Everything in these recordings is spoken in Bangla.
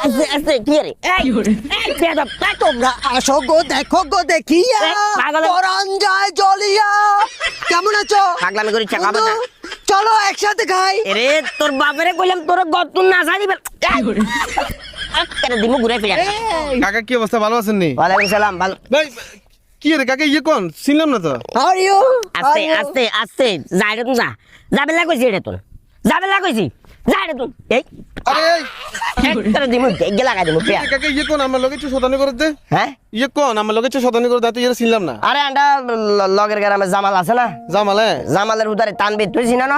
আস্তে আস্তে কি রে এই বেদব তোমরা আসো গো দেখো গো দেখিয়া পরান যায় জ্বলিয়া কেমন আছো পাগলামি করি চাকা বাদা চলো একসাথে খাই আরে তোর বাবারে কইলাম তোর গতুন না জানি কেন দিমু ঘুরে ফিরে কাকা কি অবস্থা ভালো আছেন নি ওয়ালাইকুম সালাম ভালো ভাই কি রে কাকা ইয়ে কোন চিনলাম না তো আর ইউ আস্তে আস্তে আস্তে যাই রে তুই যা যাবে না কইছি রে তোর যাবে না কইছি যাই রে তুই এই আরে একটা দিমু গেগে লাগাই দিমু পেয়া কাকা ইয়ে কোন আমার লগে একটু শতানি করে দে হ্যাঁ ইয়ে কোন আমার লগে একটু শতানি করে দে তুই এর চিনলাম না আরে আন্ডা লগের গ্রামে জামাল আছে না জামালে জামালের উদারে তানবি তুই চিনা না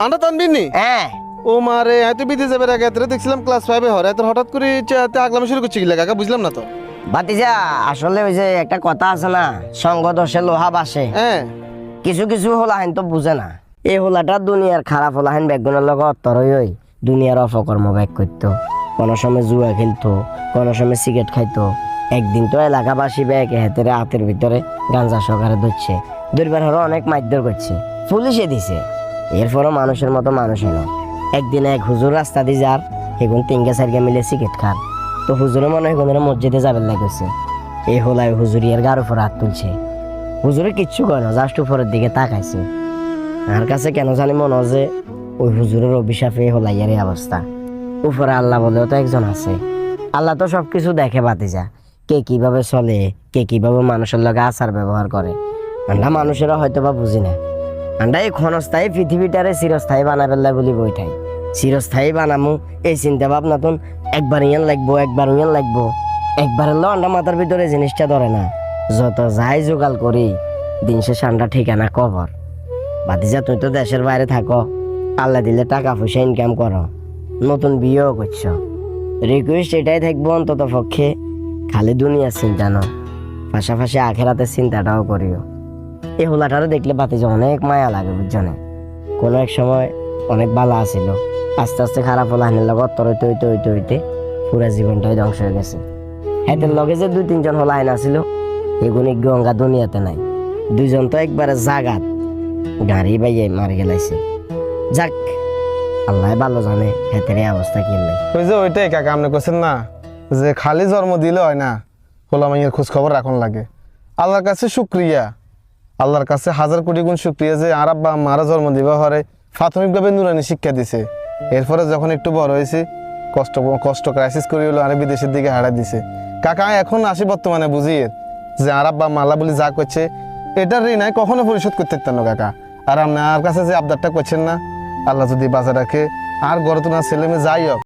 আন্ডা টানবিন নি হ্যাঁ ও মারে এত বিদে যাবে আগে এত দেখছিলাম ক্লাস 5 এ হরে এত হঠাৎ করে আগলামি শুরু করছি কি কাকা বুঝলাম না তো বাতিজা আসলে ওই যে একটা কথা আছে না সঙ্গ দোষে লোহা বাসে হ্যাঁ কিছু কিছু হোলাহেন তো বুঝে না এই হোলাটা দুনিয়ার খারাপ হোলাহেন ব্যাগগুলোর লগে অত্তরই ওই দুনিয়ার অপকর্ম ব্যাগ করতো কোনো সময় জুয়া খেলতো কোনো সময় সিগারেট খাইতো একদিন তো এলাকাবাসী ব্যাগ হাতের হাতের ভিতরে গাঞ্জা সহকারে ধরছে দুইবার হলো অনেক মারধর করছে পুলিশে দিছে এরপরও মানুষের মতো মানুষ এলো একদিন এক হুজুর রাস্তা দিয়ে যার এগুন তিনগা চারগা মিলে সিগারেট খান তো হুজুরে মনে হয় কোনো মসজিদে যাবেন লাগছে এই হোলায় হুজুরিয়ার গার উপর হাত তুলছে হুজুরে কিচ্ছু করে না জাস্ট উপরের দিকে তাকাইছে আর কাছে কেন জানি মনে হয় যে ওই হুজুরের অভিশাপে হোলাইয়ার এই অবস্থা উপরে আল্লাহ বলেও তো একজন আছে আল্লাহ তো সবকিছু দেখে বাতিজা কে কিভাবে চলে কে কিভাবে মানুষের লগে আচার ব্যবহার করে আমরা মানুষেরা হয়তো বা বুঝি না আমরা এই ক্ষণস্থায়ী পৃথিবীটারে চিরস্থায়ী বানাবেলা বলি বইটাই চিরস্থায়ী বানামু এই চিন্তা ভাবনা তো একবার ইয়ান লাগবো একবার হলো আমরা মাথার ভিতরে জিনিসটা ধরে না যত যাই জোগাল করি দিন শেষে আমরা ঠিকানা কবর বাতিজা তুই তো দেশের বাইরে থাকো আল্লাহ দিলে টাকা পয়সা ইনকাম করো নতুন বিয়েও করছো রিকোয়েস্ট এটাই থাকবো অন্তত পক্ষে খালি দুনিয়ার চিন্তা ন পাশাপাশি আখেরাতের চিন্তাটাও করিও এই হোলাটারও দেখলে বাতিজা অনেক মায়া লাগে বুঝছো না কোনো এক সময় অনেক ভালো আসিল আস্তে আস্তে খারাপ হলো হানের লগে অত্তর হইতে পুরা জীবনটাই ধ্বংস হয়ে গেছে হাতের লগে যে 2-3 জন হলো আইন আসিল এগুনি গঙ্গা দুনিয়াতে নাই দুইজন তো একবারে জাগাত গাড়ি বাইয়ে মারি গেলাইছে যাক আল্লাহ ভালো জানে হাতের এই অবস্থা কি নাই ওই যে ওইটাই কাকা আপনি কইছেন না যে খালি জন্ম দিলে হয় না হোলা মাইয়ের খোঁজ খবর রাখুন লাগে আল্লাহর কাছে শুকরিয়া আল্লাহর কাছে হাজার কোটি গুণ শুকরিয়া যে আর আব্বা মারা জন্ম দিবা হরে প্রাথমিকভাবে নুরানি শিক্ষা দিছে এরপরে যখন একটু বড় হয়েছি কষ্ট ক্রাইসিস করে হলো আর বিদেশের দিকে হারা দিছে কাকা এখন আসি বর্তমানে বুঝি যে আর আব্বা মাল্লা বলি যা করছে এটার ঋণ কখনো পরিশোধ করতে পারতেন না কাকা আর আপনার কাছে যে আবদারটা করছেন না আল্লাহ যদি বাজার রাখে আর গড়ে তোলা ছেলে মেয়ে যাই হোক